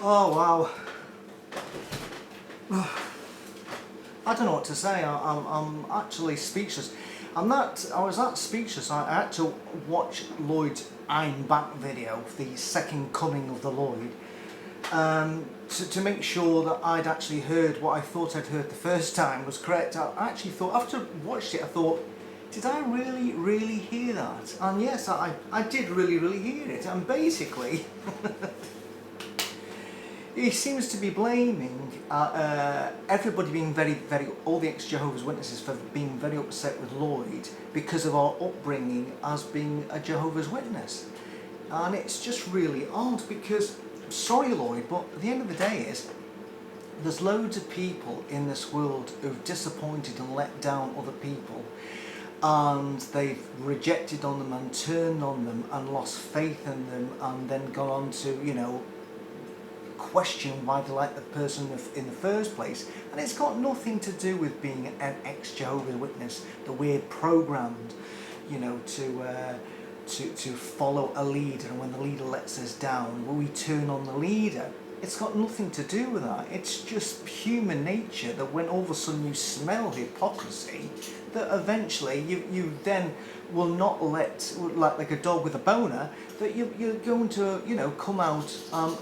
Oh wow. I don't know what to say. I'm actually speechless. I was that speechless. I had to watch Lloyd's I'm Back video, the second coming of the Lloyd, to make sure that I'd actually heard what I thought I'd heard the first time was correct. I actually thought, after I watched it, I thought, did I really hear that? And yes, I did really hear it. And basically, he seems to be blaming everybody being all the ex-Jehovah's Witnesses for being very upset with Lloyd because of our upbringing as being a Jehovah's Witness. And it's just really odd because, sorry Lloyd, but at the end of the day there's loads of people in this world who've disappointed and let down other people, and they've rejected on them and turned on them and lost faith in them, and then gone on to, you know, question why they like the person in the first place. And it's got nothing to do with being an ex-Jehovah's Witness, that we're programmed, you know, to follow a leader, and when the leader lets us down, we turn on the leader. It's got nothing to do with that. It's just human nature that when all of a sudden you smell hypocrisy, that eventually you then will not let, like a dog with a boner, that you're going to, you know, come out and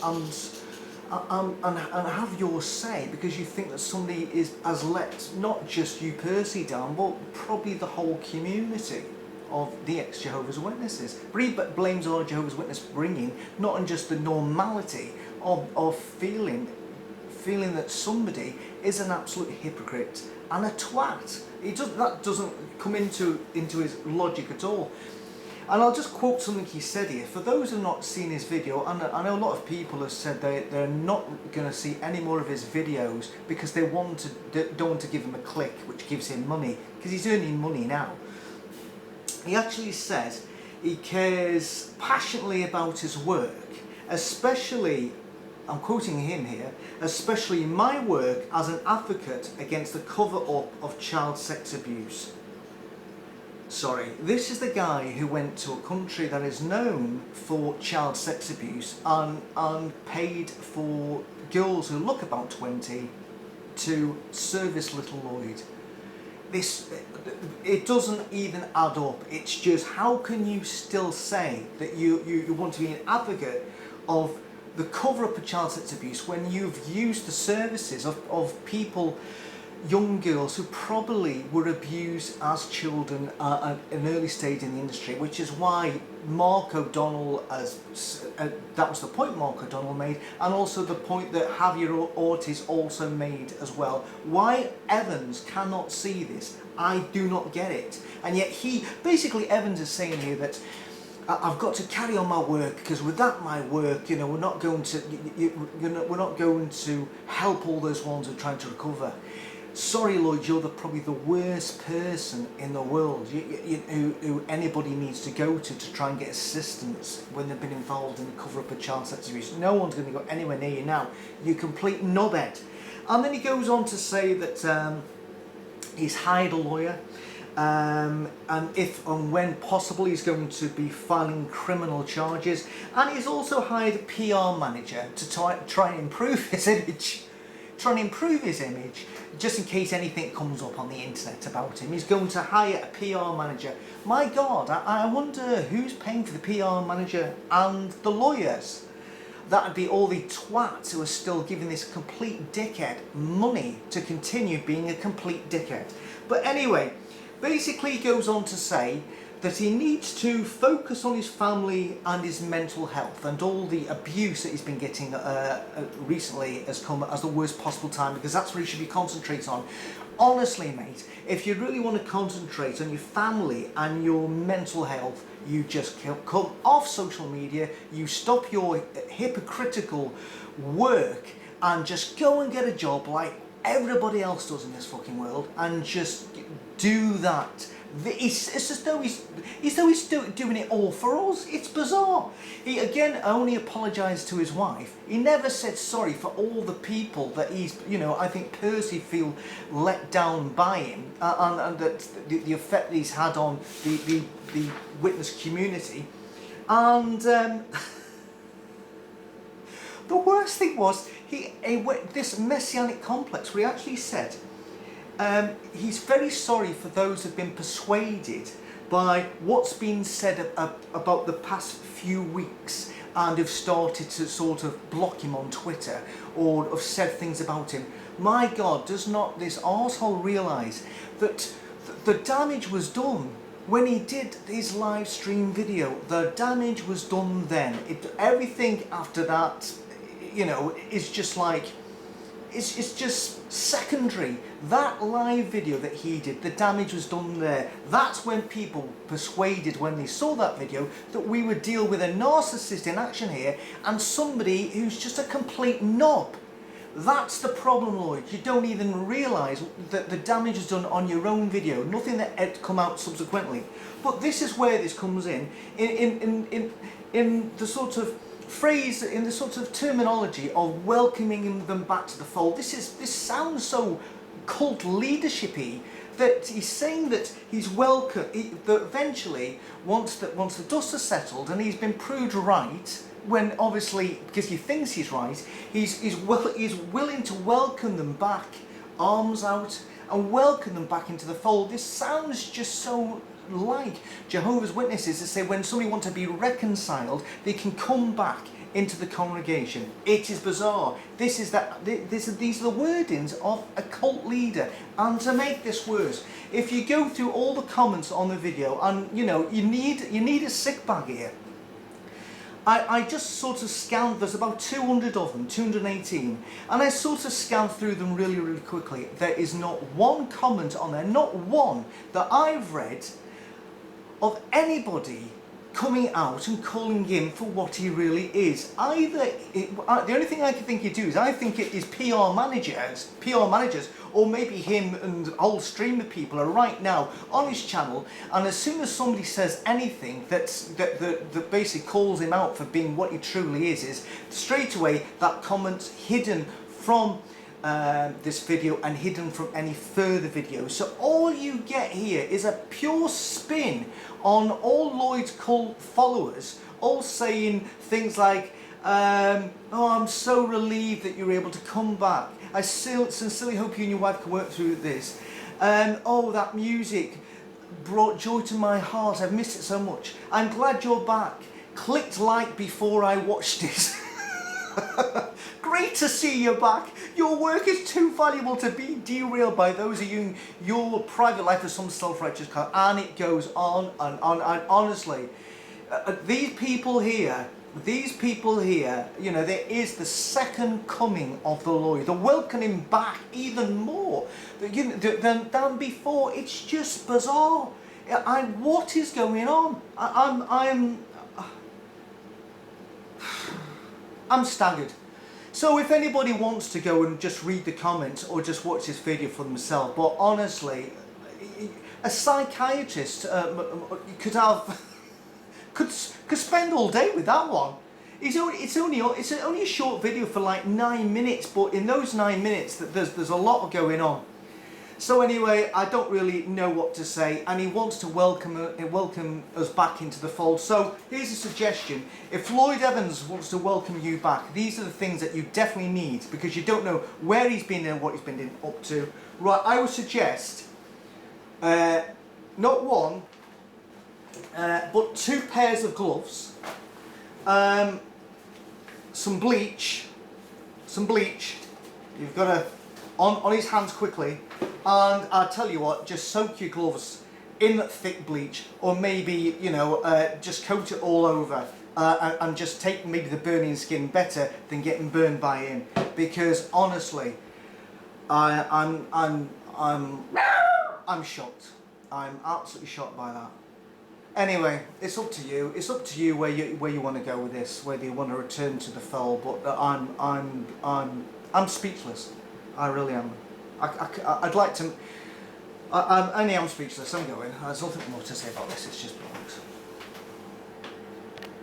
have your say, because you think that somebody has let not just you personally down, but probably the whole community of the ex-Jehovah's Witnesses. But he blames all Jehovah's Witness bringing not on just the normality of feeling that somebody is an absolute hypocrite and a twat. That doesn't come into his logic at all. And I'll just quote something he said here. For those who have not seen his video, and I know a lot of people have said they're not going to see any more of his videos because they don't want to give him a click, which gives him money, because he's earning money now. He actually says he cares passionately about his work, especially, I'm quoting him here, especially my work as an advocate against the cover-up of child sex abuse. Sorry, this is the guy who went to a country that is known for child sex abuse and paid for girls who look about 20 to service little Lloyd. It doesn't even add up. It's just, how can you still say that you want to be an advocate of the cover-up of child sex abuse when you've used the services of people, young girls who probably were abused as children at an early stage in the industry, which is why Mark O'Donnell, that was the point Mark O'Donnell made, and also the point that Javier Ortiz also made as well. Why Evans cannot see this, I do not get it. And yet Evans is saying here that I've got to carry on my work, because without my work, you know, we're not going to help all those ones who are trying to recover. Sorry Lloyd, you're probably the worst person in the world who anybody needs to go to try and get assistance when they've been involved in the cover-up of child sex abuse. No one's going to go anywhere near you now. You complete knobhead. And then he goes on to say that he's hired a lawyer, and if and when possible he's going to be filing criminal charges, and he's also hired a PR manager to try and improve his image. Just in case anything comes up on the internet about him. He's going to hire a PR manager. My God, I wonder who's paying for the PR manager and the lawyers. That would be all the twats who are still giving this complete dickhead money to continue being a complete dickhead. But anyway, basically he goes on to say that he needs to focus on his family and his mental health, and all the abuse that he's been getting recently has come as the worst possible time, because that's where he should be concentrating on. Honestly, mate, if you really want to concentrate on your family and your mental health, you just come off social media, you stop your hypocritical work and just go and get a job like everybody else does in this fucking world, and just do that. It's as though he's doing it all for us. It's bizarre. He again only apologised to his wife. He never said sorry for all the people that he's, you know, I think personally feel let down by him, and that the effect that he's had on the witness community. And the worst best thing was, this messianic complex, where he actually said he's very sorry for those who've been persuaded by what's been said about the past few weeks and have started to sort of block him on Twitter or have said things about him. My God, does not this arsehole realise that the damage was done when he did his live stream video? The damage was done then. Everything after that, you know, is just like, it's just secondary. That live video that he did, the damage was done there. That's when people persuaded, when they saw that video, that we would deal with a narcissist in action here and somebody who's just a complete knob. That's the problem, Lloyd. You don't even realise that the damage is done on your own video, nothing that had come out subsequently. But this is where this comes in the sort of phrase, in the sort of terminology of welcoming them back to the fold. This sounds so cult leadershipy, that he's saying that he's welcome, that eventually, once the dust has settled and he's been proved right, when obviously, because he thinks he's right, he's willing to welcome them back, arms out, and welcome them back into the fold. This sounds just so like Jehovah's Witnesses to say when somebody wants to be reconciled, they can come back into the congregation. It is bizarre. These are the wordings of a cult leader. And to make this worse, if you go through all the comments on the video, and you know, you need a sick bag here. I just sort of scanned, there's about 200 of them, 218, and I sort of scanned through them really, really quickly. There is not one comment on there, not one, that I've read of anybody coming out and calling him for what he really is. The only thing I can think he'd do is, I think it is PR managers, or maybe him and a whole stream of people are right now on his channel, and as soon as somebody says anything that basically calls him out for being what he truly is straight away that comment's hidden from this video and hidden from any further videos. So all you get here is a pure spin on all Lloyd's cult followers, all saying things like, oh, I'm so relieved that you're able to come back. I sincerely hope you and your wife can work through this. Oh, that music brought joy to my heart. I've missed it so much. I'm glad you're back. Clicked like before I watched it. Great to see you back. Your work is too valuable to be derailed by those of you, your private life is some self-righteous car. And it goes on and on. And honestly, these people here, you know, there is the second coming of the Lord. They're welcoming back even more than before. It's just bizarre. What is going on? I'm staggered. So if anybody wants to go and just read the comments or just watch this video for themselves, but honestly, a psychiatrist could spend all day with that one. It's only a short video for like 9 minutes, but in those 9 minutes there's a lot going on. So anyway, I don't really know what to say, and he wants to welcome us back into the fold. So here's a suggestion. If Lloyd Evans wants to welcome you back, these are the things that you definitely need, because you don't know where he's been and what he's been up to. Right, I would suggest not one, but 2 pairs of gloves, some bleach. You've got to, on his hands quickly. And I'll tell you what, just soak your gloves in thick bleach, or maybe, you know, just coat it all over, and just take maybe the burning skin better than getting burned by him. Because honestly, I'm shocked. I'm absolutely shocked by that. Anyway, it's up to you. It's up to you where you want to go with this, whether you want to return to the fold. But I'm speechless. I really am. I'd like to. I'm speechless. I'm going. There's nothing more to say about this. It's just bollocks.